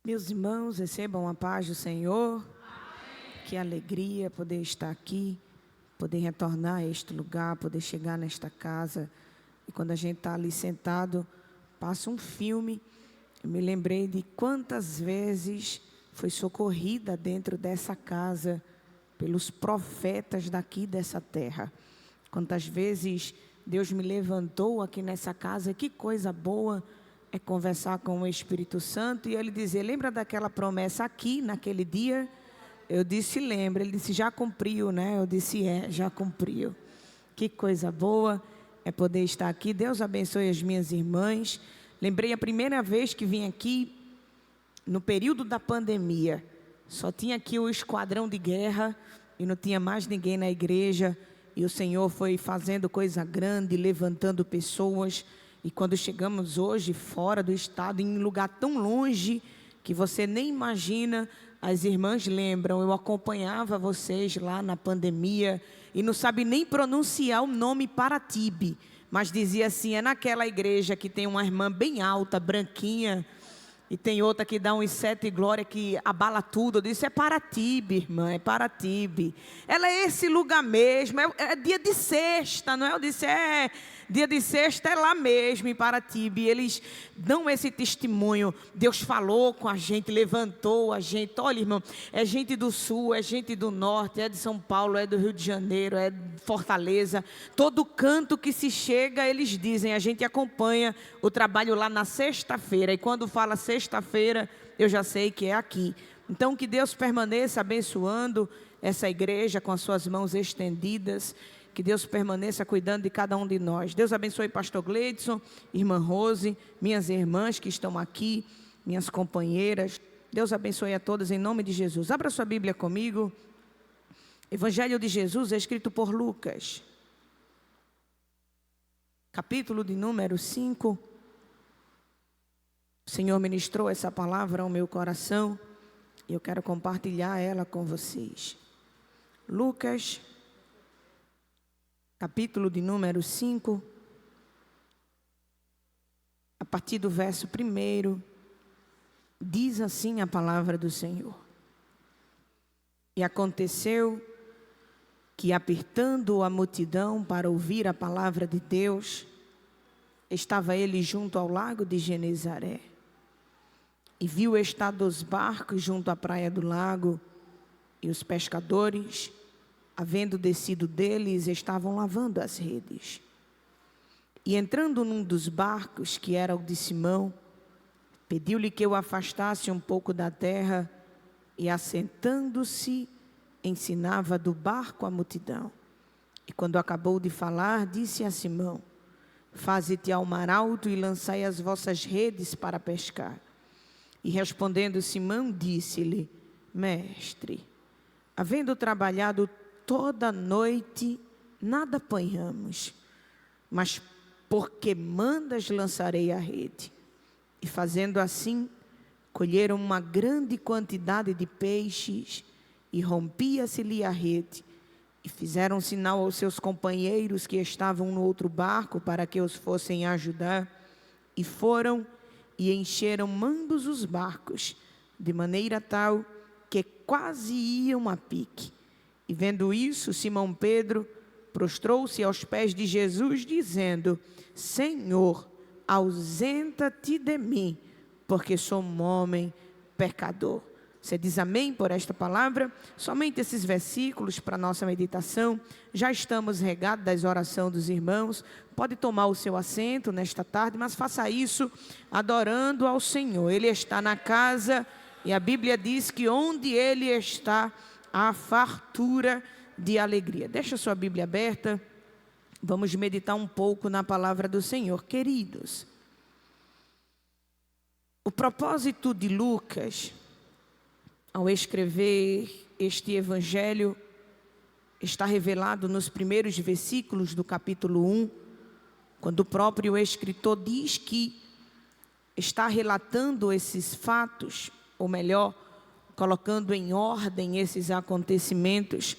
Meus irmãos, recebam a paz do Senhor. Amém. Que alegria poder estar aqui, poder retornar a este lugar, poder chegar nesta casa. E quando a gente está ali sentado, passa um filme. Eu me lembrei de quantas vezes foi socorrida dentro dessa casa pelos profetas daqui dessa terra. Quantas vezes Deus me levantou aqui nessa casa. Que coisa boa é conversar com o Espírito Santo e ele dizer: lembra daquela promessa aqui naquele dia? Eu disse: lembra. Ele disse: já cumpriu, né? Eu disse: já cumpriu. Que coisa boa é poder estar aqui. Deus abençoe as minhas irmãs. Lembrei a primeira vez que vim aqui no período da pandemia. Só tinha aqui o esquadrão de guerra e não tinha mais ninguém na igreja. E o Senhor foi fazendo coisa grande, levantando pessoas. E quando chegamos hoje fora do estado, em um lugar tão longe que você nem imagina, as irmãs lembram, eu acompanhava vocês lá na pandemia e não sabe nem pronunciar o nome Paratibe, mas dizia assim: é naquela igreja que tem uma irmã bem alta, branquinha, e tem outra que dá uns 7 glória que abala tudo. Eu disse: é Paratibe, irmã, é Paratibe. Ela é esse lugar mesmo, é dia de sexta, não é? Eu disse: é dia de sexta, é lá mesmo em Paratibe. E eles dão esse testemunho. Deus falou com a gente, levantou a gente. Olha, irmão, é gente do sul, é gente do norte, é de São Paulo, é do Rio de Janeiro, é de Fortaleza. Todo canto que se chega, eles dizem. A gente acompanha o trabalho lá na sexta-feira. E quando fala sexta-feira, eu já sei que é aqui. Então, que Deus permaneça abençoando essa igreja com as suas mãos estendidas. Que Deus permaneça cuidando de cada um de nós. Deus abençoe pastor Gleidson, irmã Rose, minhas irmãs que estão aqui, minhas companheiras. Deus abençoe a todas em nome de Jesus. Abra sua Bíblia comigo. Evangelho de Jesus é escrito por Lucas. Capítulo de número 5. O Senhor ministrou essa palavra ao meu coração e eu quero compartilhar ela com vocês. Lucas, capítulo de número 5, a partir do verso 1, diz assim a palavra do Senhor. E aconteceu que, apertando a multidão para ouvir a palavra de Deus, estava ele junto ao lago de Genezaré. E viu estar 2 barcos junto à praia do lago, e os pescadores, havendo descido deles, estavam lavando as redes. E entrando num dos barcos, que era o de Simão, pediu-lhe que o afastasse um pouco da terra, e assentando-se, ensinava do barco a multidão. E quando acabou de falar, disse a Simão: faze-te ao mar alto e lançai as vossas redes para pescar. E respondendo Simão, disse-lhe: mestre, havendo trabalhado toda a noite, nada apanhamos, mas porque mandas, lançarei a rede. E fazendo assim, colheram uma grande quantidade de peixes, e rompia-se-lhe a rede. E fizeram sinal aos seus companheiros que estavam no outro barco, para que os fossem ajudar. E foram e encheram ambos os barcos, de maneira tal que quase iam a pique. E vendo isso, Simão Pedro prostrou-se aos pés de Jesus, dizendo: Senhor, ausenta-te de mim, porque sou um homem pecador. Você diz amém por esta palavra? Somente esses versículos para a nossa meditação. Já estamos regados das orações dos irmãos. Pode tomar o seu assento nesta tarde, mas faça isso adorando ao Senhor. Ele está na casa e a Bíblia diz que onde Ele está, há fartura de alegria. Deixa a sua Bíblia aberta. Vamos meditar um pouco na palavra do Senhor. Queridos, o propósito de Lucas, ao escrever este evangelho, está revelado nos primeiros versículos do capítulo 1, quando o próprio escritor diz que está relatando esses fatos, ou melhor, colocando em ordem esses acontecimentos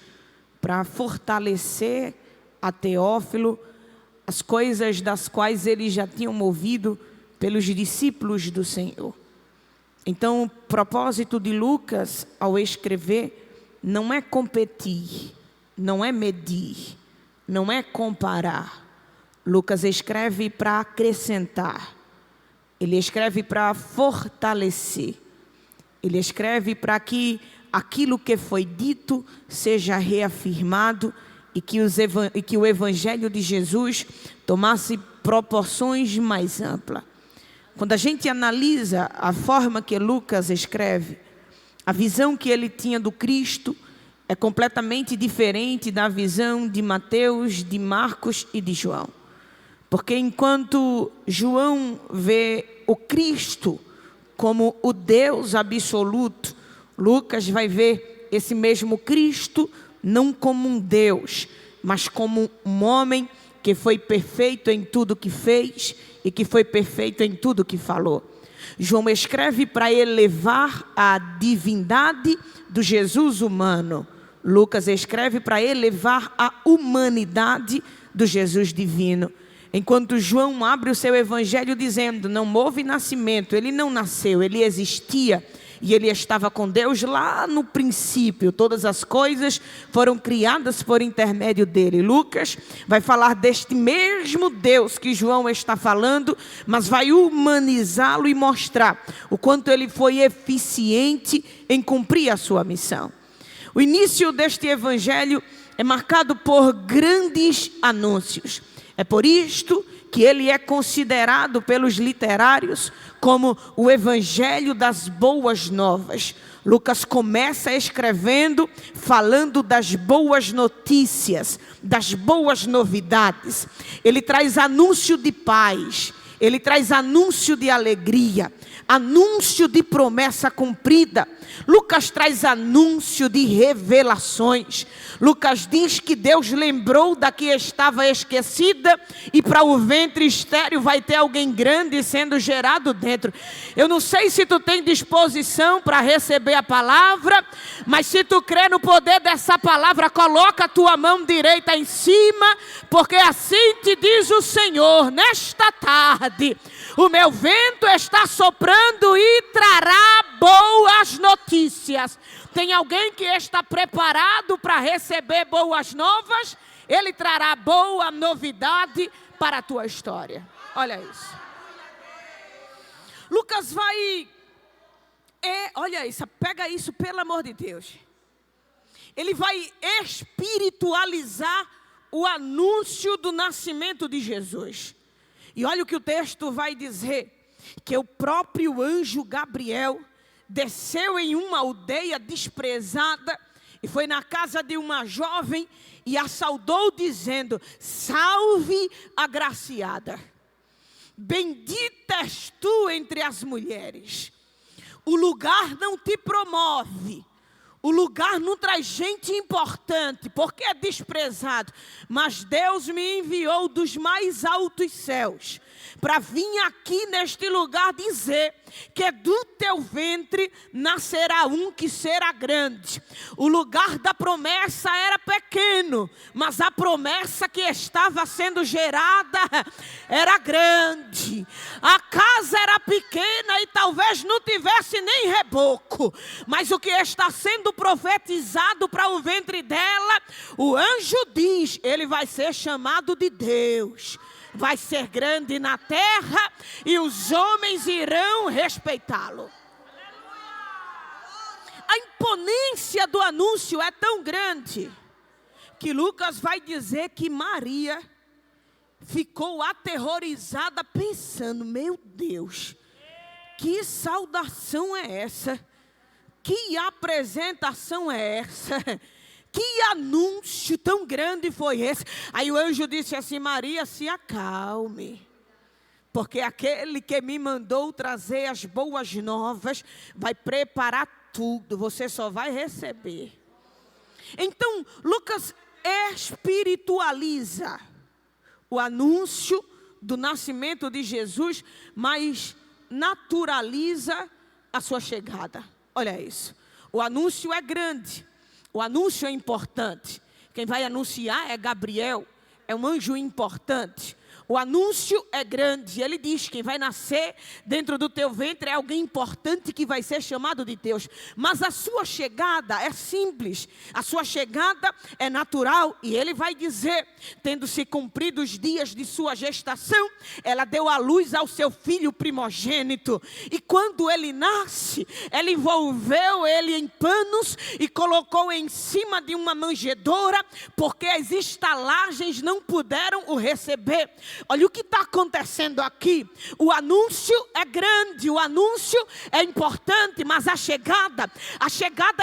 para fortalecer a Teófilo as coisas das quais eles já tinham ouvido pelos discípulos do Senhor. Então, o propósito de Lucas ao escrever não é competir, não é medir, não é comparar. Lucas escreve para acrescentar, ele escreve para fortalecer, ele escreve para que aquilo que foi dito seja reafirmado e que o Evangelho de Jesus tomasse proporções mais amplas. Quando a gente analisa a forma que Lucas escreve, a visão que ele tinha do Cristo é completamente diferente da visão de Mateus, de Marcos e de João. Porque enquanto João vê o Cristo como o Deus absoluto, Lucas vai ver esse mesmo Cristo não como um Deus, mas como um homem que foi perfeito em tudo que fez e que foi perfeito em tudo que falou. João escreve para elevar a divindade do Jesus humano. Lucas escreve para elevar a humanidade do Jesus divino. Enquanto João abre o seu evangelho dizendo, não houve nascimento, ele não nasceu, ele existia e ele estava com Deus lá no princípio. Todas as coisas foram criadas por intermédio dele. Lucas vai falar deste mesmo Deus que João está falando, mas vai humanizá-lo e mostrar o quanto ele foi eficiente em cumprir a sua missão. O início deste evangelho é marcado por grandes anúncios. É por isto que ele é considerado pelos literários como o evangelho das boas novas. Lucas começa escrevendo, falando das boas notícias, das boas novidades. Ele traz anúncio de paz, ele traz anúncio de alegria, anúncio de promessa cumprida. Lucas traz anúncio de revelações. Lucas diz que Deus lembrou da que estava esquecida e para o ventre estéril vai ter alguém grande sendo gerado dentro. Eu não sei se tu tem disposição para receber a palavra, mas se tu crê no poder dessa palavra, coloca a tua mão direita em cima, porque assim te diz o Senhor, nesta tarde, o meu vento está soprando e trará boas notícias. Tem alguém que está preparado para receber boas novas? Ele trará boa novidade para a tua história. Olha isso. Lucas vai... olha isso, pega isso pelo amor de Deus. Ele vai espiritualizar o anúncio do nascimento de Jesus. E olha o que o texto vai dizer. Que o próprio anjo Gabriel desceu em uma aldeia desprezada e foi na casa de uma jovem e a saudou dizendo, salve agraciada, bendita és tu entre as mulheres. O lugar não te promove, o lugar não traz gente importante, porque é desprezado, mas Deus me enviou dos mais altos céus para vir aqui neste lugar dizer que do teu ventre nascerá um que será grande. O lugar da promessa era pequeno, mas a promessa que estava sendo gerada era grande. A casa era pequena e talvez não tivesse nem reboco, mas o que está sendo profetizado para o ventre dela, o anjo diz, ele vai ser chamado de Deus. Vai ser grande na terra e os homens irão respeitá-lo. A imponência do anúncio é tão grande que Lucas vai dizer que Maria ficou aterrorizada pensando, meu Deus, que saudação é essa? Que apresentação é essa? Que anúncio tão grande foi esse? Aí o anjo disse assim, Maria, se acalme, porque aquele que me mandou trazer as boas novas vai preparar tudo, você só vai receber. Então, Lucas espiritualiza o anúncio do nascimento de Jesus, mas naturaliza a sua chegada. Olha isso, o anúncio é grande. O anúncio é importante. Quem vai anunciar é Gabriel. É um anjo importante. O anúncio é grande. Ele diz: quem vai nascer dentro do teu ventre é alguém importante que vai ser chamado de Deus. Mas a sua chegada é simples. A sua chegada é natural. E ele vai dizer: tendo-se cumprido os dias de sua gestação, ela deu à luz ao seu filho primogênito. E quando ele nasce, ela envolveu ele em panos e colocou em cima de uma manjedoura, porque as estalagens não puderam o receber. Olha o que está acontecendo aqui. O anúncio é grande, o anúncio é importante, mas a chegada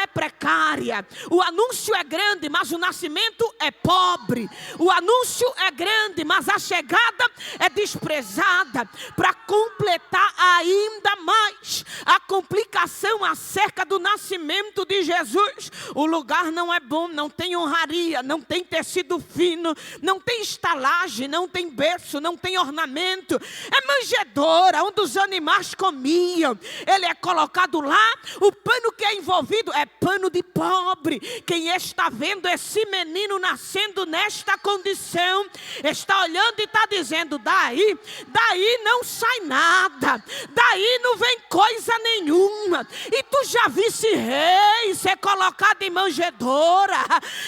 é precária. O anúncio é grande, mas o nascimento é pobre. O anúncio é grande, mas a chegada é desprezada. Para completar ainda mais a complicação acerca do nascimento de Jesus, o lugar não é bom, não tem honraria, não tem tecido fino, não tem estalagem, não tem berço, não tem ornamento, é manjedoura onde os animais comiam. Ele é colocado lá, o pano que é envolvido é pano de pobre. Quem está vendo esse menino nascendo nesta condição, está olhando e está dizendo: daí não sai nada, daí não vem coisa nenhuma. E tu já visse rei ser colocado em manjedoura,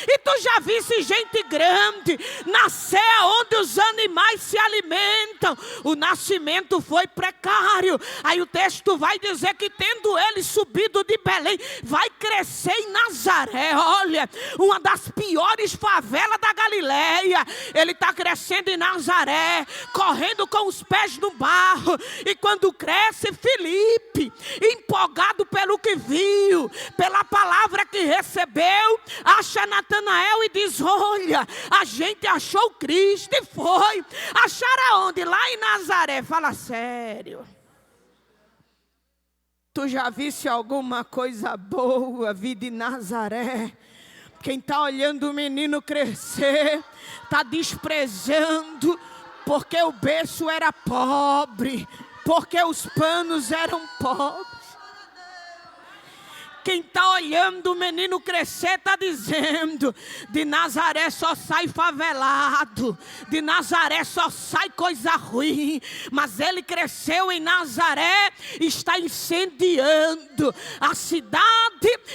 e tu já visse gente grande nascer onde os animais se alimentam. O nascimento foi precário. Aí o texto vai dizer que, tendo ele subido de Belém, vai crescer em Nazaré. Olha, uma das piores favelas da Galileia. Ele está crescendo em Nazaré, correndo com os pés no barro. E quando cresce, Filipe, empolgado pelo que viu, pela palavra que recebeu, acha Natanael e diz: olha, a gente achou Cristo. E foi. Acharam aonde? Lá em Nazaré. Fala sério. Tu já viste alguma coisa boa vir de Nazaré? Quem está olhando o menino crescer, está desprezando, porque o berço era pobre, porque os panos eram pobres. Quem está olhando o menino crescer está dizendo: de Nazaré só sai favelado, de Nazaré só sai coisa ruim. Mas ele cresceu em Nazaré, está incendiando a cidade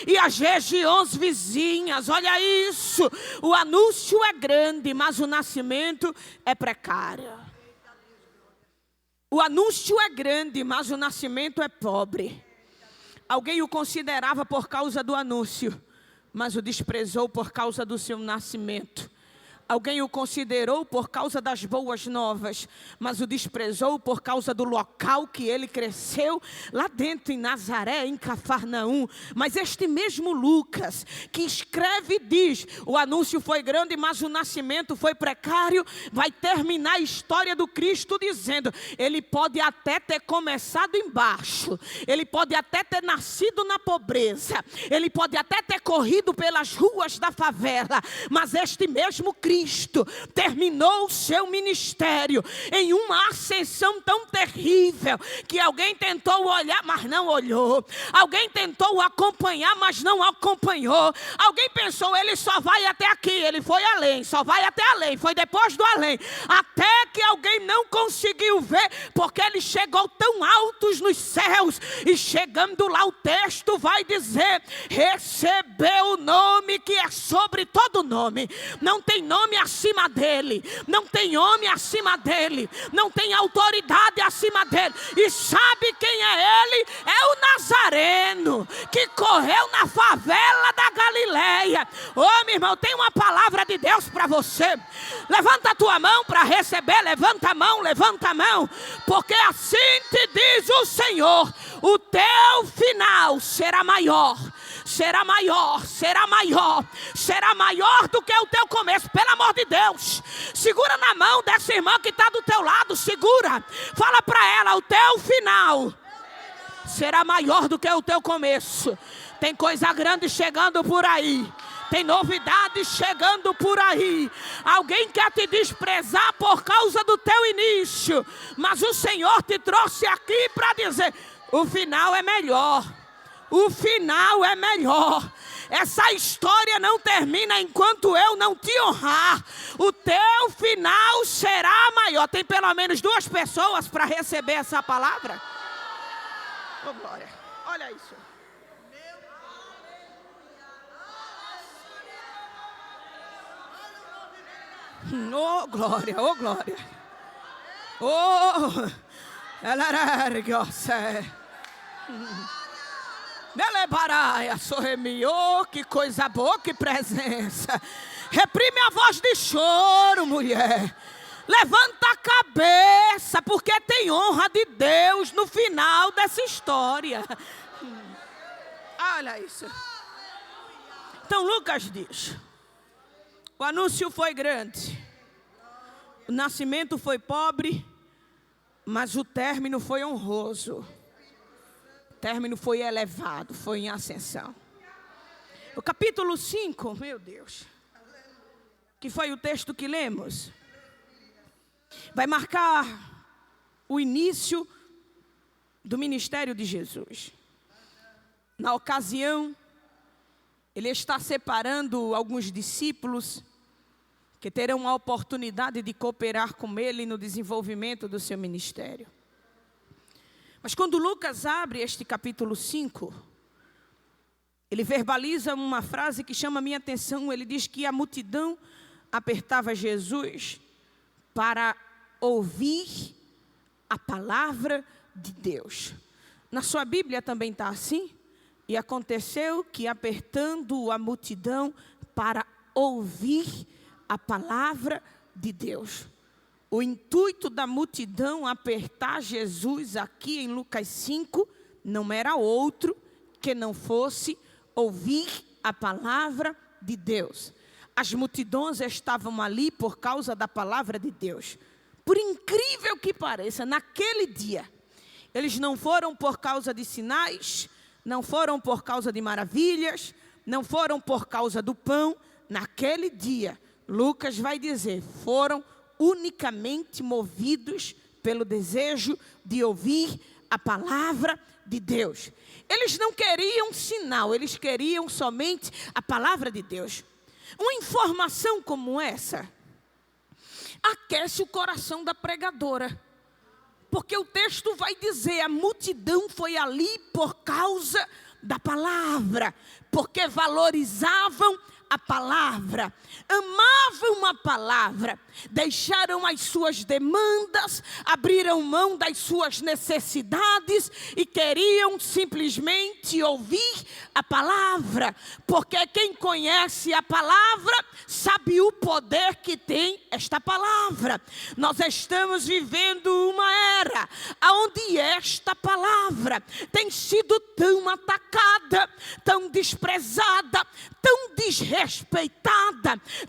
e as regiões vizinhas. Olha isso, o anúncio é grande, mas o nascimento é precário. O anúncio é grande, mas o nascimento é pobre. Alguém o considerava por causa do anúncio, mas o desprezou por causa do seu nascimento. Alguém o considerou por causa das boas novas, mas o desprezou por causa do local que ele cresceu, lá dentro em Nazaré, em Cafarnaum. Mas este mesmo Lucas, que escreve e diz: o anúncio foi grande, mas o nascimento foi precário, vai terminar a história do Cristo dizendo: ele pode até ter começado embaixo, ele pode até ter nascido na pobreza, ele pode até ter corrido pelas ruas da favela, mas este mesmo Cristo terminou o seu ministério em uma ascensão tão terrível que alguém tentou olhar, mas não olhou. Alguém tentou acompanhar, mas não acompanhou. Alguém pensou: ele só vai até aqui. Ele foi além, só vai até além. Foi depois do além. Até que alguém não conseguiu ver, porque ele chegou tão altos nos céus. E chegando lá, o texto vai dizer: recebeu o nome que é sobre todo nome. Não tem nome acima dele, não tem homem acima dele, não tem autoridade acima dele. E sabe quem é ele? É o Nazareno, que correu na favela da Galileia. Ô meu irmão, tem uma palavra de Deus para você. Levanta a tua mão para receber. Levanta a mão, porque assim te diz o Senhor: o teu final será maior. Será maior, será maior, será maior do que o teu começo. Pelo amor de Deus, segura na mão dessa irmã que está do teu lado, segura, fala para ela: o teu final será maior do que o teu começo. Tem coisa grande chegando por aí, tem novidades chegando por aí. Alguém quer te desprezar por causa do teu início, mas o Senhor te trouxe aqui para dizer: o final é melhor. O final é melhor. Essa história não termina enquanto eu não te honrar. O teu final será maior. Tem pelo menos 2 pessoas para receber essa palavra? Oh, glória. Olha isso. Oh, glória, oh, glória. Oh, ela oh, que coisa boa, que presença. Reprime a voz de choro, mulher. Levanta a cabeça, porque tem honra de Deus no final dessa história. Olha isso. Então Lucas diz: o anúncio foi grande, o nascimento foi pobre, mas o término foi honroso. O término foi elevado, foi em ascensão. O capítulo 5, meu Deus, que foi o texto que lemos, vai marcar o início do ministério de Jesus. Na ocasião, ele está separando alguns discípulos que terão a oportunidade de cooperar com ele no desenvolvimento do seu ministério. Mas quando Lucas abre este capítulo 5, ele verbaliza uma frase que chama a minha atenção. Ele diz que a multidão apertava Jesus para ouvir a palavra de Deus. Na sua Bíblia também está assim. E aconteceu que, apertando a multidão para ouvir a palavra de Deus. O intuito da multidão apertar Jesus aqui em Lucas 5 não era outro que não fosse ouvir a palavra de Deus. As multidões estavam ali por causa da palavra de Deus. Por incrível que pareça, naquele dia, eles não foram por causa de sinais, não foram por causa de maravilhas, não foram por causa do pão. Naquele dia, Lucas vai dizer, foram unicamente movidos pelo desejo de ouvir a palavra de Deus. Eles não queriam sinal, eles queriam somente a palavra de Deus. Uma informação como essa aquece o coração da pregadora. Porque o texto vai dizer, a multidão foi ali por causa da palavra, porque valorizavam a palavra, amavam a palavra, deixaram as suas demandas, abriram mão das suas necessidades e queriam simplesmente ouvir a palavra, porque quem conhece a palavra sabe o poder que tem esta palavra. Nós estamos vivendo uma era onde esta palavra tem sido tão atacada, tão desprezada, tão desrespeitada.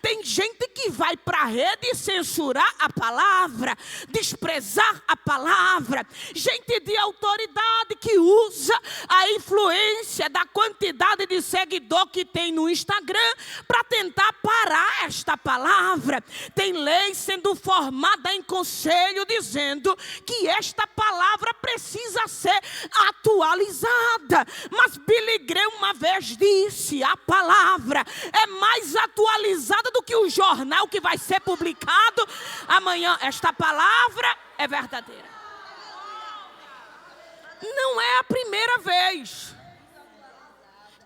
Tem gente que vai para a rede censurar a palavra, desprezar a palavra. Gente de autoridade que usa a influência da quantidade de seguidor que tem no Instagram para tentar parar esta palavra. Tem lei sendo formada em conselho dizendo que esta palavra precisa ser atualizada. Mas Billy Graham uma vez disse, a palavra é mais atualizada do que o jornal que vai ser publicado amanhã. Esta palavra é verdadeira. Não é a primeira vez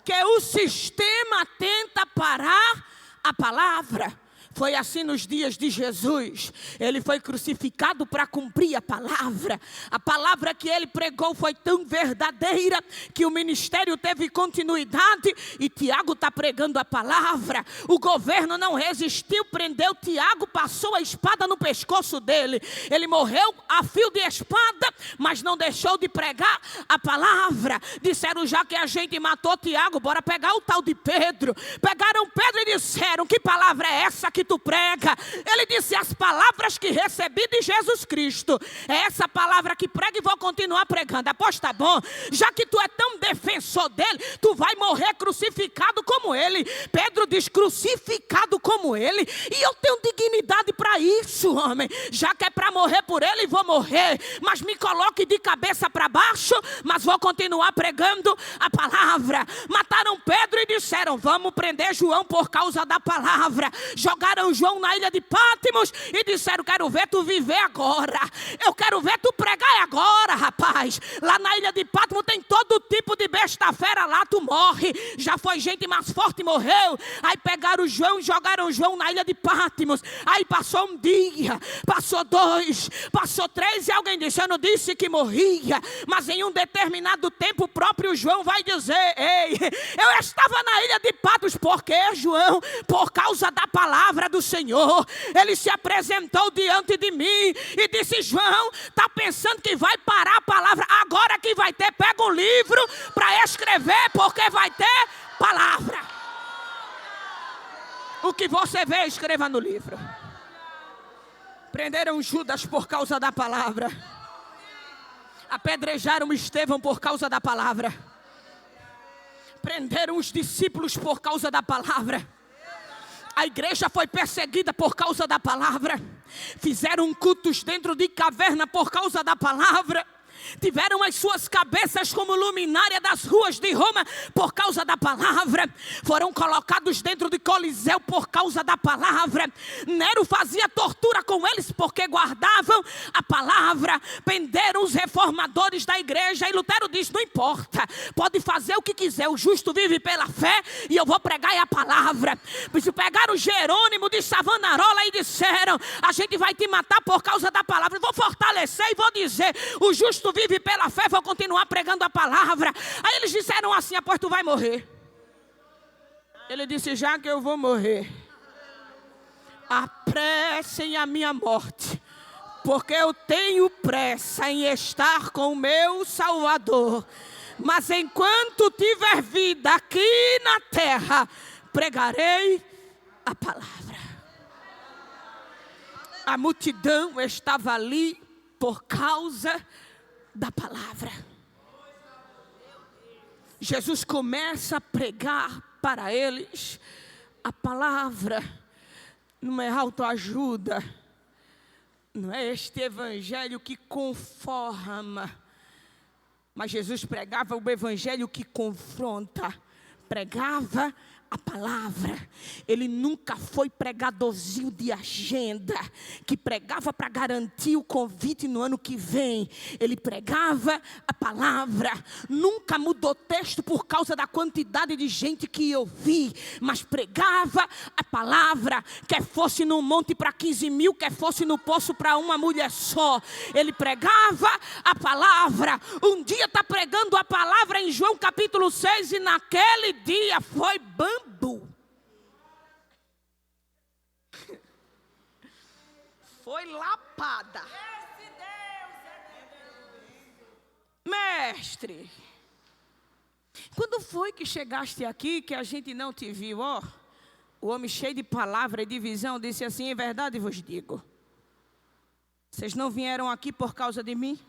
que o sistema tenta parar a palavra. Foi assim nos dias de Jesus. Ele foi crucificado para cumprir a palavra. A palavra que ele pregou foi tão verdadeira que o ministério teve continuidade. E Tiago está pregando a palavra. O governo não resistiu, prendeu Tiago, passou a espada no pescoço dele. Ele morreu a fio de espada, mas não deixou de pregar a palavra. Disseram, já que a gente matou Tiago, bora pegar o tal de Pedro. Pegaram Pedro e disseram, que palavra é essa que que tu prega? Ele disse, as palavras que recebi de Jesus Cristo. É essa palavra que prega e vou continuar pregando. Após tá bom, já que tu é tão defensor dele, tu vai morrer crucificado como ele. Pedro diz, crucificado como ele. E eu tenho dignidade para isso, homem. Já que é para morrer por ele, vou morrer. Mas me coloque de cabeça para baixo, mas vou continuar pregando a palavra. Mataram Pedro e disseram, vamos prender João por causa da palavra. Jogaram João na ilha de Pátimos e disseram, quero ver tu viver agora. Eu quero ver tu pregar agora, rapaz. Lá na ilha de Pátimos tem todo tipo de besta fera, lá tu morre. Já foi gente mais forte e morreu. Aí pegaram João e jogaram João na ilha de Pátimos. Aí passou um dia, passou 2, passou 3 e alguém disse, eu não disse que morria. Mas em um determinado tempo o próprio João vai dizer, ei, eu estava na ilha de Pátimos. Por quê, João? Por causa da palavra do Senhor. Ele se apresentou diante de mim e disse, João, está pensando que vai parar a palavra? Agora que vai ter, pega um livro para escrever, porque vai ter palavra. O que você vê, escreva no livro. Prenderam Judas por causa da palavra. Apedrejaram Estevão por causa da palavra. Prenderam os discípulos por causa da palavra. A igreja foi perseguida por causa da palavra. Fizeram cultos dentro de caverna por causa da palavra. Tiveram as suas cabeças como luminária das ruas de Roma por causa da palavra. Foram colocados dentro de Coliseu por causa da palavra. Nero fazia tortura com eles porque guardavam a palavra. Prenderam os reformadores da igreja e Lutero diz, não importa, pode fazer o que quiser, o justo vive pela fé e eu vou pregar a palavra. Pegaram Jerônimo de Savonarola e disseram, a gente vai te matar por causa da palavra. Eu vou fortalecer e vou dizer, o justo vive pela fé, vou continuar pregando a palavra. Aí eles disseram assim, após tu vai morrer. Ele disse, já que eu vou morrer, apressem a minha morte, porque eu tenho pressa em estar com o meu Salvador. Mas enquanto tiver vida aqui na terra, pregarei a palavra. A multidão estava ali por causa da palavra. Jesus começa a pregar para eles a palavra. Não é autoajuda, não é este evangelho que conforma, mas Jesus pregava o evangelho que confronta, pregava a palavra. Ele nunca foi pregadorzinho de agenda, que pregava para garantir o convite no ano que vem. Ele pregava a palavra. Nunca mudou texto por causa da quantidade de gente que eu vi, mas pregava a palavra. Quer fosse no monte para 15 mil, quer fosse no poço para uma mulher só, ele pregava a palavra. Um dia está pregando a palavra em João capítulo 6 e naquele dia foi bambu. Foi lapada. Mestre, quando foi que chegaste aqui que a gente não te viu? Ó, o homem cheio de palavra e de visão disse assim, em verdade vos digo, vocês não vieram aqui por causa de mim,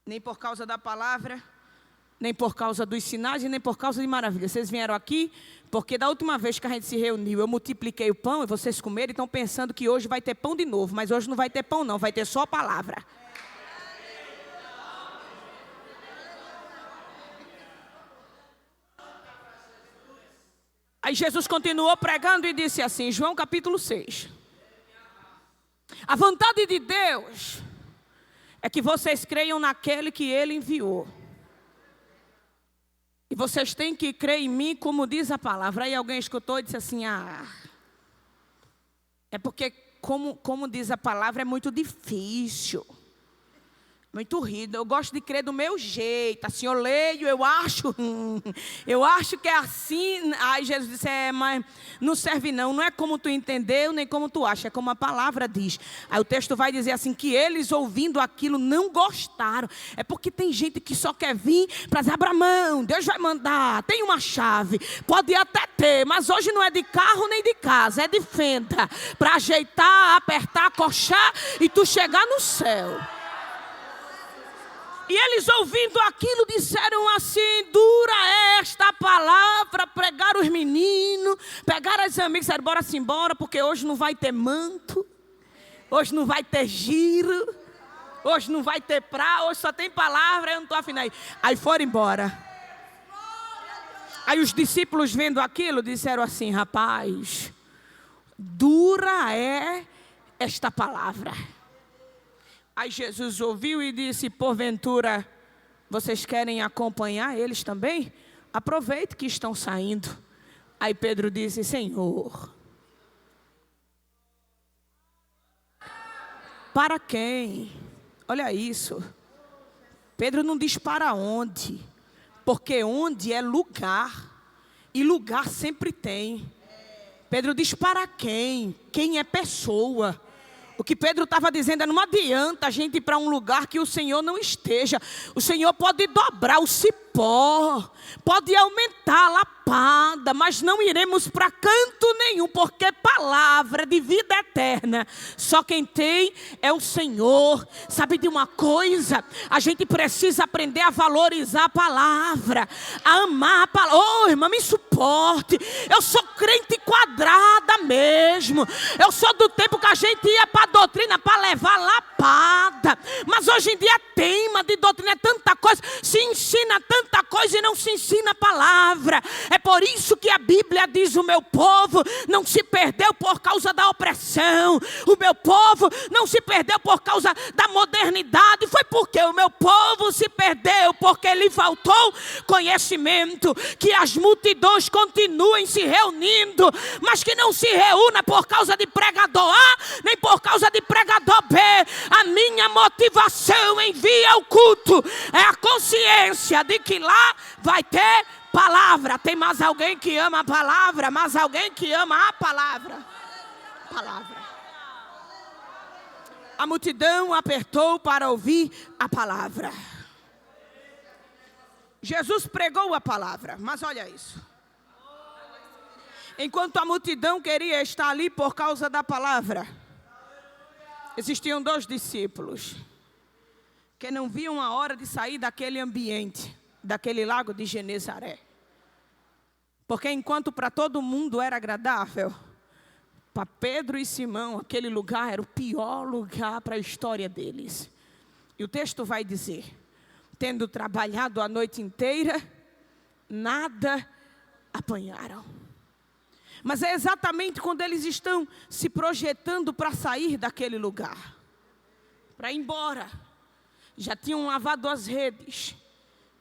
nem por causa da palavra, nem por causa dos sinais e nem por causa de maravilhas. Vocês vieram aqui porque da última vez que a gente se reuniu, eu multipliquei o pão e vocês comeram e estão pensando que hoje vai ter pão de novo. Mas hoje não vai ter pão não, vai ter só a palavra. Aí Jesus continuou pregando e disse assim, João capítulo 6. A vontade de Deus é que vocês creiam naquele que Ele enviou. E vocês têm que crer em mim, como diz a palavra. Aí alguém escutou e disse assim, é porque, como diz a palavra, é muito difícil. Muito rido, eu gosto de crer do meu jeito. Assim, eu leio, eu acho que é assim. Aí Jesus disse, mas não serve não. Não é como tu entendeu, nem como tu acha, é como a palavra diz. Aí o texto vai dizer assim, que eles ouvindo aquilo não gostaram. É porque tem gente que só quer vir para dizer, abra mão, Deus vai mandar, tem uma chave. Pode até ter, mas hoje não é de carro nem de casa, é de fenda. Para ajeitar, apertar, acochar e tu chegar no céu. E eles ouvindo aquilo disseram assim, dura esta palavra, pregaram os meninos, pegaram as amigas, disseram, bora-se embora, porque hoje não vai ter manto, hoje não vai ter giro, hoje não vai ter hoje só tem palavra, eu não estou afim aí. Aí foram embora. Aí os discípulos vendo aquilo disseram assim, rapaz, dura é esta palavra. Aí Jesus ouviu e disse, porventura, vocês querem acompanhar eles também? Aproveite que estão saindo. Aí Pedro disse, Senhor, para quem? Olha isso. Pedro não diz para onde, porque onde é lugar, e lugar sempre tem. Pedro diz para quem? Quem é pessoa? O que Pedro estava dizendo é, não adianta a gente ir para um lugar que o Senhor não esteja. O Senhor pode dobrar o cipó, pode aumentar a lapada, mas não iremos para canto nenhum, porque palavra de vida eterna, só quem tem é o Senhor. Sabe de uma coisa? A gente precisa aprender a valorizar a palavra, a amar a palavra. Oh, irmã, me suporte. Eu sou crente quadrada mesmo. Eu sou do tempo que a gente ia para doutrina para levar lapada, mas hoje em dia teima de doutrina, é tanta coisa, se ensina tanta coisa e não se ensina a palavra. É por isso que a Bíblia diz, o meu povo não se perdeu por causa da opressão, o meu povo não se perdeu por causa da modernidade, foi porque o meu povo se perdeu, porque lhe faltou conhecimento. Que as multidões continuem se reunindo, mas que não se reúna por causa de pregador A, nem por causa de pregador B. A minha motivação em vir ao culto é a consciência de que lá vai ter palavra. Tem mais alguém que ama a palavra? Mais alguém que ama a palavra? Palavra. A multidão apertou para ouvir a palavra. Jesus pregou a palavra, mas olha isso. Enquanto a multidão queria estar ali por causa da palavra, existiam 2 discípulos que não viam a hora de sair daquele ambiente, daquele lago de Genezaré. Porque enquanto para todo mundo era agradável, para Pedro e Simão, aquele lugar era o pior lugar para a história deles. E o texto vai dizer, tendo trabalhado a noite inteira, nada apanharam. Mas é exatamente quando eles estão se projetando para sair daquele lugar, para ir embora. Já tinham lavado as redes,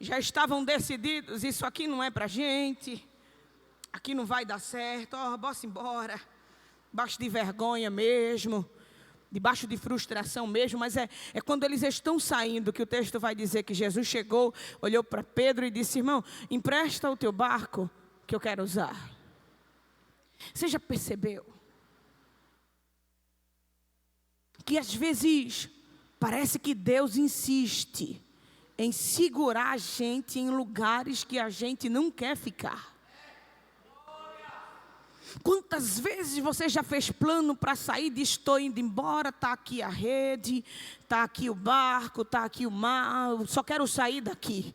já estavam decididos, isso aqui não é para a gente, aqui não vai dar certo, bora embora, debaixo de vergonha mesmo, debaixo de frustração mesmo. Mas é quando eles estão saindo que o texto vai dizer que Jesus chegou, olhou para Pedro e disse, irmão, empresta o teu barco que eu quero usar. Você já percebeu que às vezes parece que Deus insiste em segurar a gente em lugares que a gente não quer ficar? Quantas vezes você já fez plano para sair de estou indo embora, está aqui a rede, está aqui o barco, está aqui o mar, só quero sair daqui.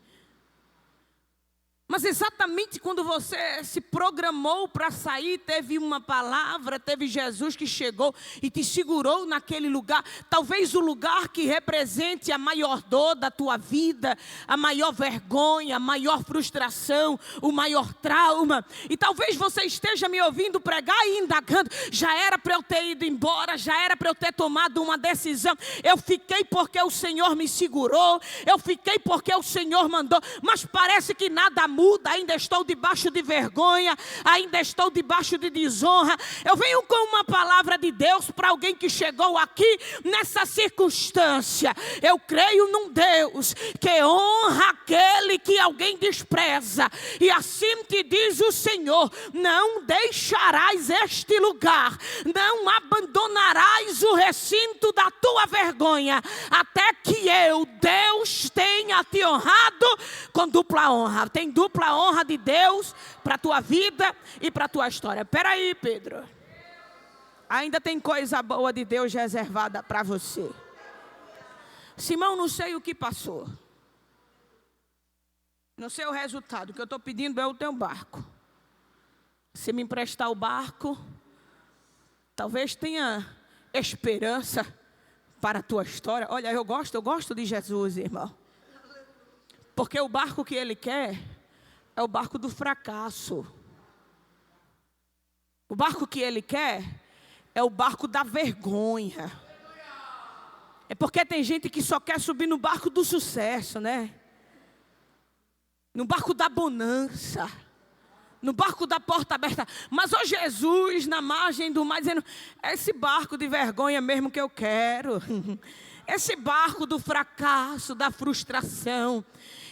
Mas exatamente quando você se programou para sair, teve uma palavra, teve Jesus que chegou e te segurou naquele lugar. Talvez o lugar que represente a maior dor da tua vida, a maior vergonha, a maior frustração, o maior trauma. E talvez você esteja me ouvindo pregar e indagando, já era para eu ter ido embora, já era para eu ter tomado uma decisão. Eu fiquei porque o Senhor me segurou, eu fiquei porque o Senhor mandou, mas parece que nada muda, ainda estou debaixo de vergonha, ainda estou debaixo de desonra. Eu venho com uma palavra de Deus para alguém que chegou aqui nessa circunstância. Eu creio num Deus que honra aquele que alguém despreza. E assim te diz o Senhor: não deixarás este lugar, não abandonarás o recinto da tua vergonha, até que eu, Deus, tenha te honrado com dupla honra. Tem dupla honra de Deus para a tua vida e para a tua história. Espera aí, Pedro. Ainda tem coisa boa de Deus reservada para você. Simão, não sei o que passou. Não sei o resultado. O que eu estou pedindo é o teu barco. Se me emprestar o barco, talvez tenha esperança para a tua história. Olha, eu gosto de Jesus, irmão. Porque o barco que Ele quer é o barco do fracasso. O barco que Ele quer é o barco da vergonha. É porque tem gente que só quer subir no barco do sucesso, né? No barco da bonança. No barco da porta aberta. Mas, ó Jesus, na margem do mar, dizendo: é esse barco de vergonha mesmo que eu quero. Esse barco do fracasso, da frustração.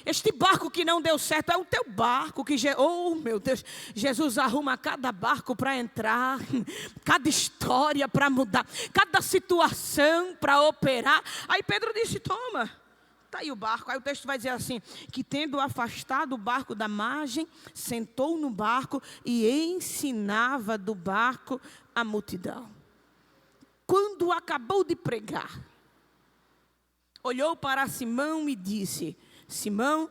Este barco que não deu certo é o teu barco. Oh, meu Deus, Jesus arruma cada barco para entrar. Cada história para mudar. Cada situação para operar. Aí Pedro disse: toma. Está aí o barco. Aí o texto vai dizer assim: que tendo afastado o barco da margem, sentou no barco e ensinava do barco a multidão. Quando acabou de pregar, olhou para Simão e disse: Simão,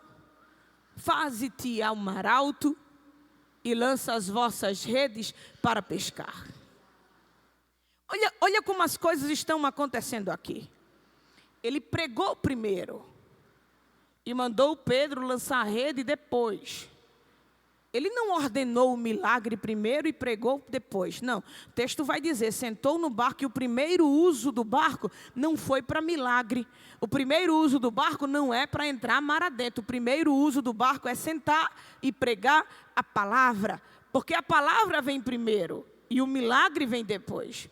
faze-te ao mar alto e lança as vossas redes para pescar. Olha como as coisas estão acontecendo aqui. Ele pregou primeiro e mandou Pedro lançar a rede depois. Ele não ordenou o milagre primeiro e pregou depois. Não, o texto vai dizer: sentou no barco, e o primeiro uso do barco não foi para milagre. O primeiro uso do barco não é para entrar mar adentro. O primeiro uso do barco é sentar e pregar a palavra. Porque a palavra vem primeiro e o milagre vem depois.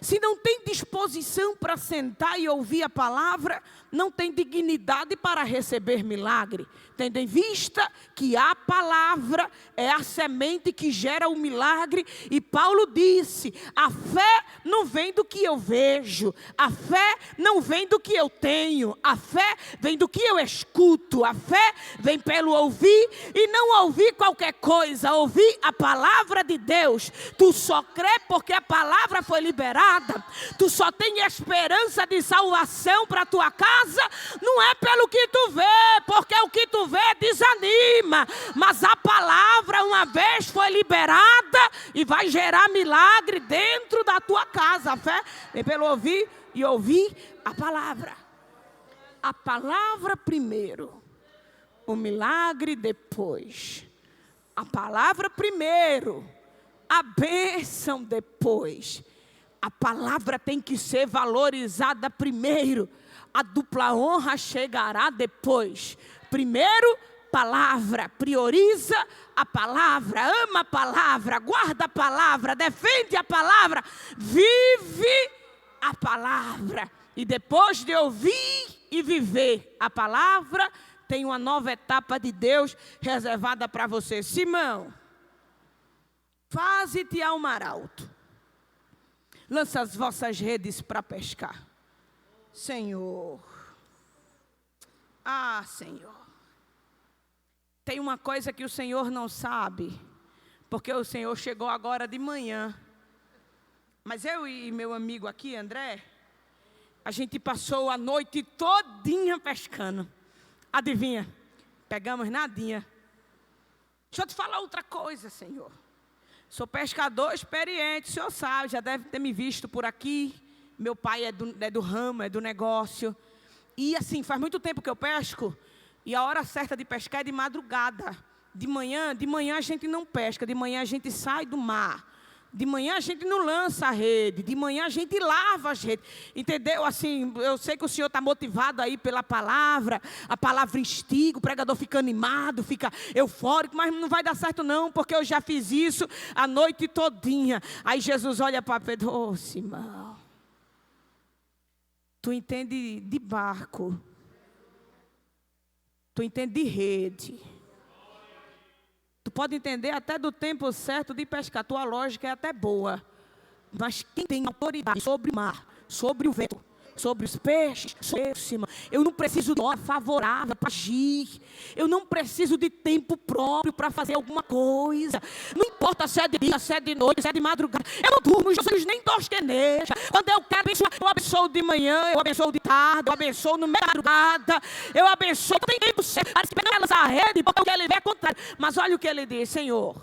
Se não tem disposição para sentar e ouvir a palavra, não tem dignidade para receber milagre. Tendo em vista que a palavra é a semente que gera o milagre. E Paulo disse: a fé não vem do que eu vejo, a fé não vem do que eu tenho, a fé vem do que eu escuto, a fé vem pelo ouvir, e não ouvir qualquer coisa, ouvir a palavra de Deus. Tu só crê porque a palavra foi liberada, tu só tem esperança de salvação para a tua casa, não é pelo que tu vê, porque o que tu vê desanima, mas a palavra uma vez foi liberada e vai gerar milagre dentro da tua casa. A fé vem pelo ouvir e ouvir a palavra. A palavra primeiro, o milagre depois. A palavra primeiro, a bênção depois. A palavra tem que ser valorizada primeiro. A dupla honra chegará depois. Primeiro, palavra. Prioriza a palavra, ama a palavra, guarda a palavra, defende a palavra, vive a palavra. E depois de ouvir e viver a palavra, tem uma nova etapa de Deus reservada para você. Simão, faze-te ao mar alto. Lança as vossas redes para pescar. Senhor. Ah, Senhor. Tem uma coisa que o Senhor não sabe, porque o Senhor chegou agora de manhã. Mas eu e meu amigo aqui, André, a gente passou a noite todinha pescando. Adivinha? Pegamos nadinha. Deixa eu te falar outra coisa, Senhor. Sou pescador experiente, o Senhor sabe, já deve ter me visto por aqui. Meu pai é do ramo, é do negócio. E assim, faz muito tempo que eu pesco. E a hora certa de pescar é de madrugada. De manhã a gente não pesca. De manhã a gente sai do mar. De manhã a gente não lança a rede, de manhã a gente lava as redes, entendeu? Assim, eu sei que o senhor está motivado aí pela palavra, a palavra instiga, o pregador fica animado, fica eufórico, mas não vai dar certo não, porque eu já fiz isso a noite todinha. Aí Jesus olha para Pedro: ô Simão, tu entende de barco, tu entende de rede, tu pode entender até do tempo certo de pescar, tua lógica é até boa. Mas quem tem autoridade sobre o mar, sobre o vento, sobre os peixes, sobre cima, eu não preciso de hora favorável para agir. Eu não preciso de tempo próprio para fazer alguma coisa. Não importa se é de dia, se é de noite, se é de madrugada. Eu não durmo, Jesus nem tosqueneja. Quando eu quero abençoar, eu abençoo de manhã, eu abençoo de tarde, eu abençoo no meio da madrugada, eu abençoo. Não tem tempo certo. Parece que pegar a rede, porque ele vê contrário. Mas olha o que ele diz: Senhor,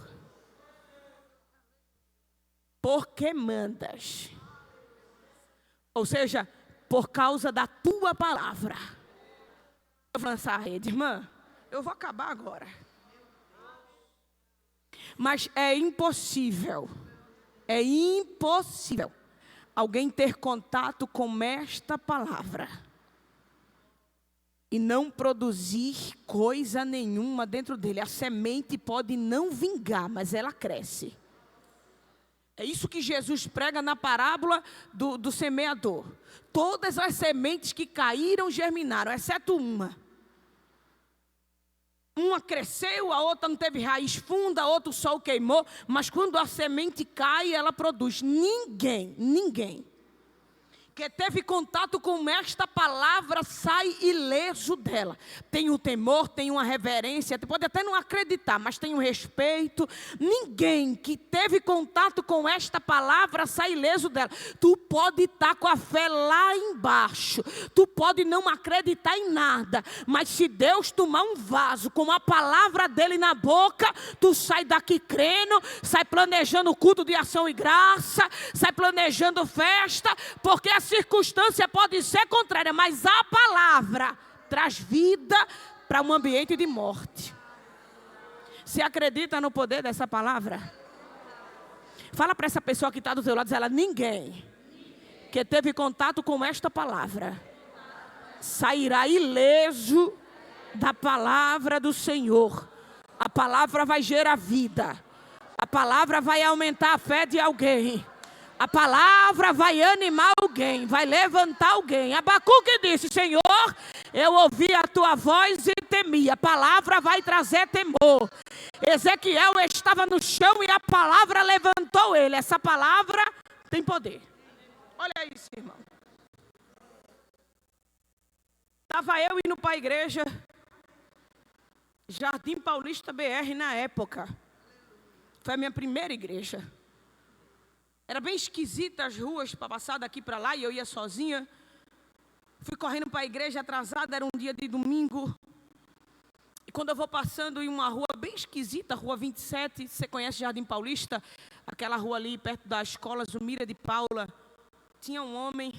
por que mandas? Ou seja, por causa da tua palavra. Eu vou lançar a rede, irmã. Eu vou acabar agora. Mas é impossível alguém ter contato com esta palavra e não produzir coisa nenhuma dentro dele. A semente pode não vingar, mas ela cresce. É isso que Jesus prega na parábola do semeador. Todas as sementes que caíram germinaram, exceto uma. Uma cresceu, a outra não teve raiz funda, a outra o sol queimou. Mas quando a semente cai, ela produz. Ninguém que teve contato com esta palavra sai ileso dela. Tem um temor, tem uma reverência, pode até não acreditar, mas tem um respeito. Ninguém que teve contato com esta palavra sai ileso dela. Tu pode estar com a fé lá embaixo, tu pode não acreditar em nada, mas se Deus tomar um vaso com a palavra dele na boca, tu sai daqui crendo, sai planejando o culto de ação e graça, sai planejando festa, porque a circunstância pode ser contrária, mas a palavra traz vida para um ambiente de morte. Você acredita no poder dessa palavra? Fala para essa pessoa que está do teu lado, diz ela: ninguém que teve contato com esta palavra sairá ileso da palavra do Senhor. A palavra vai gerar vida, a palavra vai aumentar a fé de alguém. A palavra vai animar alguém, vai levantar alguém. Abacuque disse: Senhor, eu ouvi a tua voz e temi. A palavra vai trazer temor. Ezequiel estava no chão e a palavra levantou ele. Essa palavra tem poder. Olha isso, irmão. Estava eu indo para a igreja Jardim Paulista BR na época. Foi a minha primeira igreja. Era bem esquisita as ruas para passar daqui para lá e eu ia sozinha. Fui correndo para a igreja atrasada, era um dia de domingo. E quando eu vou passando em uma rua bem esquisita, Rua 27, você conhece Jardim Paulista? Aquela rua ali perto da escola Zumira de Paula. Tinha um homem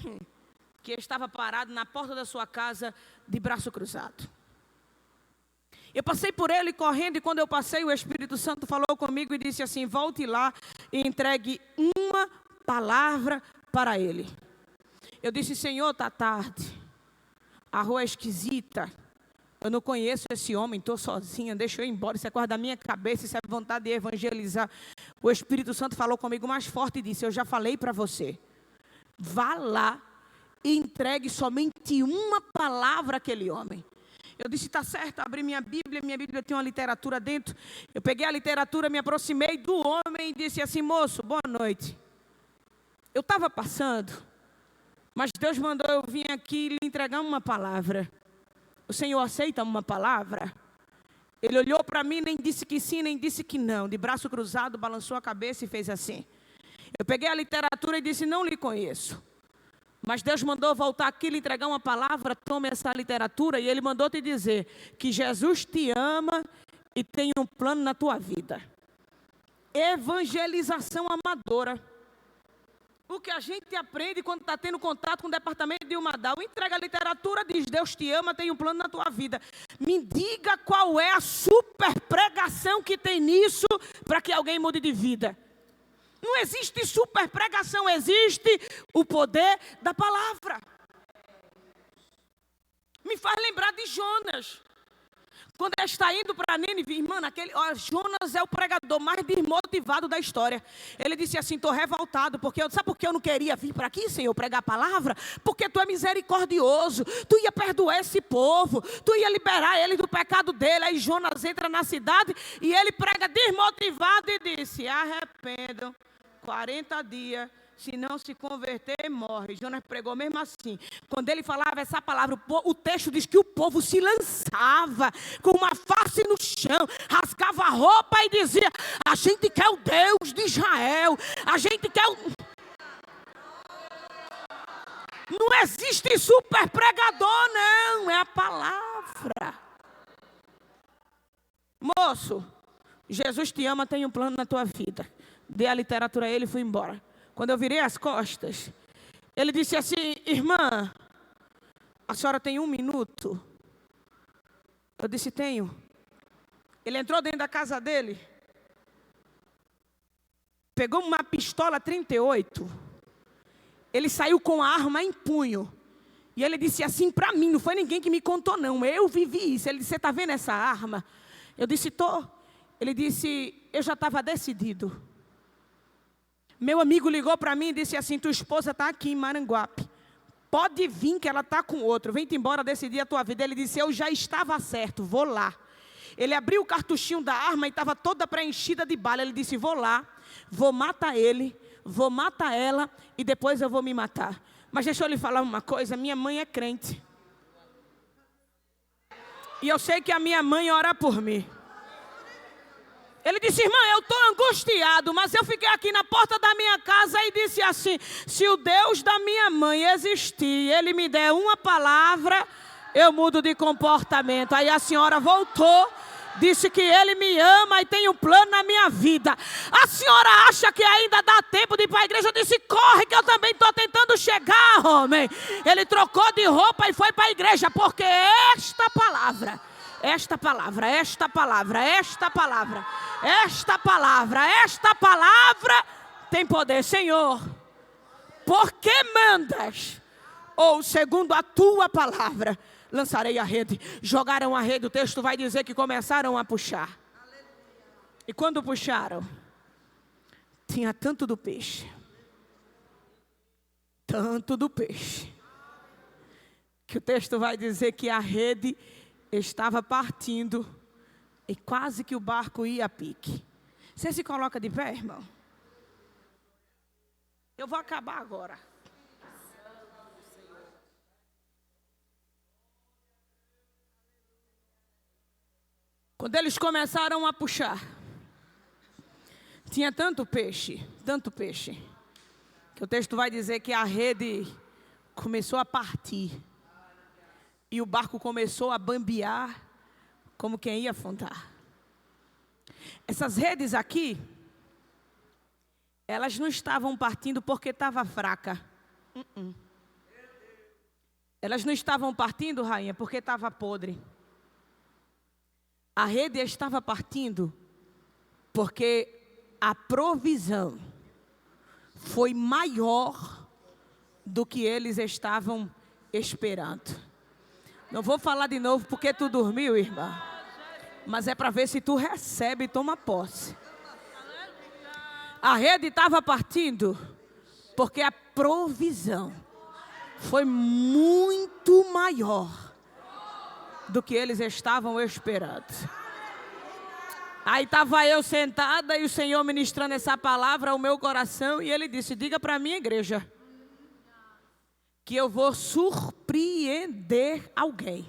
que estava parado na porta da sua casa de braço cruzado. Eu passei por ele correndo e quando eu passei, o Espírito Santo falou comigo e disse assim: volte lá e entregue uma palavra para ele. Eu disse: Senhor, está tarde, a rua é esquisita, eu não conheço esse homem, estou sozinha, deixa eu ir embora, isso é coisa da minha cabeça, isso é vontade de evangelizar. O Espírito Santo falou comigo mais forte e disse: eu já falei para você, vá lá e entregue somente uma palavra àquele homem. Eu disse: está certo, abri minha Bíblia tem uma literatura dentro. Eu peguei a literatura, me aproximei do homem e disse assim: moço, boa noite. Eu estava passando, mas Deus mandou eu vir aqui lhe entregar uma palavra. O Senhor aceita uma palavra? Ele olhou para mim, nem disse que sim, nem disse que não. De braço cruzado, balançou a cabeça e fez assim. Eu peguei a literatura e disse: não lhe conheço. Mas Deus mandou voltar aqui e lhe entregar uma palavra, tome essa literatura, e Ele mandou te dizer que Jesus te ama e tem um plano na tua vida. Evangelização amadora. O que a gente aprende quando está tendo contato com o departamento de Umadal, entrega a literatura, diz: Deus te ama, tem um plano na tua vida. Me diga qual é a super pregação que tem nisso para que alguém mude de vida. Não existe super pregação, existe o poder da palavra. Me faz lembrar de Jonas. Quando ele está indo para Nínive, irmã, Jonas é o pregador mais desmotivado da história. Ele disse assim: estou revoltado, sabe por que eu não queria vir para aqui, Senhor, pregar a palavra? Porque tu é misericordioso, tu ia perdoar esse povo, tu ia liberar ele do pecado dele. Aí Jonas entra na cidade e ele prega desmotivado e disse: arrependam, 40 dias. Se não se converter, morre. Jonas pregou mesmo assim. Quando ele falava essa palavra, o texto diz que o povo se lançava com uma face no chão, rasgava a roupa e dizia: a gente quer o Deus de Israel, a gente quer o... Não existe super pregador, não, é a palavra. Moço, Jesus te ama, tem um plano na tua vida. Dei a literatura a ele e fui embora. Quando eu virei as costas, ele disse assim: irmã, a senhora tem 1 minuto? Eu disse: tenho. Ele entrou dentro da casa dele, pegou uma pistola 38, ele saiu com a arma em punho, e ele disse assim para mim, não foi ninguém que me contou não, eu vivi isso. Ele disse: você está vendo essa arma? Eu disse: tô. Ele disse: eu já estava decidido. Meu amigo ligou para mim e disse assim: tua esposa está aqui em Maranguape. Pode vir que ela está com outro. Vem-te embora decidir a tua vida. Ele disse: eu já estava certo, vou lá. Ele abriu o cartuchinho da arma e estava toda preenchida de bala. Ele disse: vou lá, vou matar ele, vou matar ela e depois eu vou me matar. Mas deixa eu lhe falar uma coisa, minha mãe é crente. E eu sei que a minha mãe ora por mim. Ele disse: irmã, eu estou angustiado, mas eu fiquei aqui na porta da minha casa e disse assim: se o Deus da minha mãe existir, ele me der uma palavra, eu mudo de comportamento. Aí a senhora voltou, disse que ele me ama e tem um plano na minha vida. A senhora acha que ainda dá tempo de ir para a igreja? Eu disse: corre que eu também estou tentando chegar, homem. Ele trocou de roupa e foi para a igreja, porque esta palavra tem poder. Senhor, por que mandas? Ou segundo a tua palavra, lançarei a rede. Jogaram a rede, o texto vai dizer que começaram a puxar. E quando puxaram, tinha tanto do peixe, que o texto vai dizer que a rede estava partindo e quase que o barco ia a pique. Você se coloca de pé, irmão? Eu vou acabar agora. Quando eles começaram a puxar, tinha tanto peixe, que o texto vai dizer que a rede começou a partir. E o barco começou a bambear como quem ia afundar. Essas redes aqui, elas não estavam partindo porque estava fraca. Elas não estavam partindo, rainha, porque estava podre. A rede estava partindo porque a provisão foi maior do que eles estavam esperando. Não vou falar de novo porque tu dormiu, irmã. Mas é para ver se tu recebe e toma posse. A rede estava partindo porque a provisão foi muito maior do que eles estavam esperando. Aí estava eu sentada e o Senhor ministrando essa palavra ao meu coração. E Ele disse: diga para a minha igreja que eu vou surpreender alguém.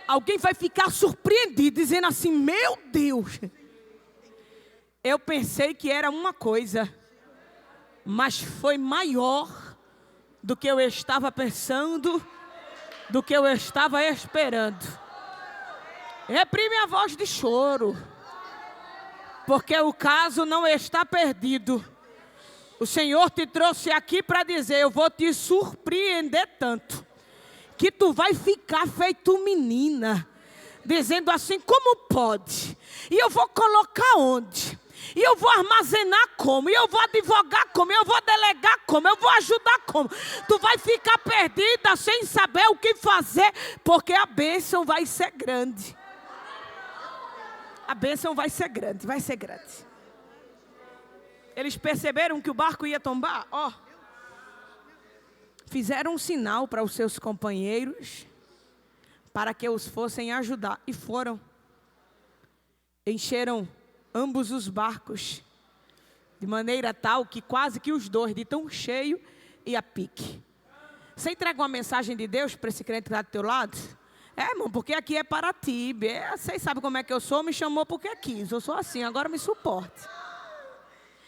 Alguém vai ficar surpreendido, dizendo assim: meu Deus, eu pensei que era uma coisa, mas foi maior do que eu estava pensando, do que eu estava esperando. Reprime a voz de choro, porque o caso não está perdido. O Senhor te trouxe aqui para dizer: eu vou te surpreender tanto, que tu vai ficar feito menina, dizendo assim: como pode? E eu vou colocar onde? E eu vou armazenar como? E eu vou advogar como? E eu vou delegar como? Eu vou ajudar como? Tu vai ficar perdida sem saber o que fazer, porque a bênção vai ser grande. A bênção vai ser grande, vai ser grande. Eles perceberam que o barco ia tombar, ó. Fizeram um sinal para os seus companheiros, para que os fossem ajudar. E foram. Encheram ambos os barcos, de maneira tal que quase que os dois, de tão cheio e a pique. Você entrega uma mensagem de Deus para esse crente que está do teu lado? Irmão, porque aqui é para ti. Vocês sabem como é que eu sou, me chamou porque quis. Eu sou assim, agora me suporte.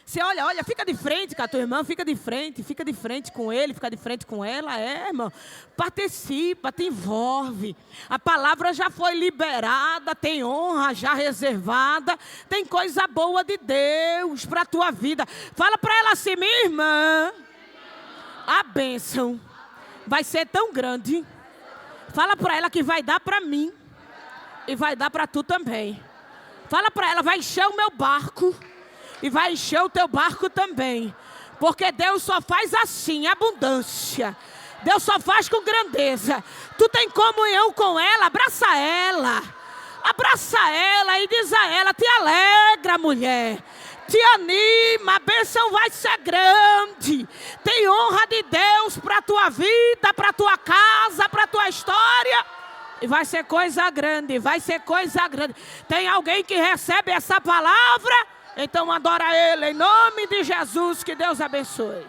Você olha, fica de frente com a tua irmã, fica de frente com ele, fica de frente com ela, irmão. Participa, te envolve. A palavra já foi liberada, tem honra já reservada, tem coisa boa de Deus para a tua vida. Fala para ela assim, minha irmã, a bênção vai ser tão grande. Fala para ela que vai dar para mim e vai dar para tu também. Fala para ela, vai encher o meu barco. E vai encher o teu barco também. Porque Deus só faz assim, abundância. Deus só faz com grandeza. Tu tem comunhão com ela, abraça ela. Abraça ela e diz a ela, te alegra, mulher. Te anima, a bênção vai ser grande. Tem honra de Deus para a tua vida, para a tua casa, para a tua história. E vai ser coisa grande, vai ser coisa grande. Tem alguém que recebe essa palavra? Então adora Ele, em nome de Jesus, que Deus abençoe.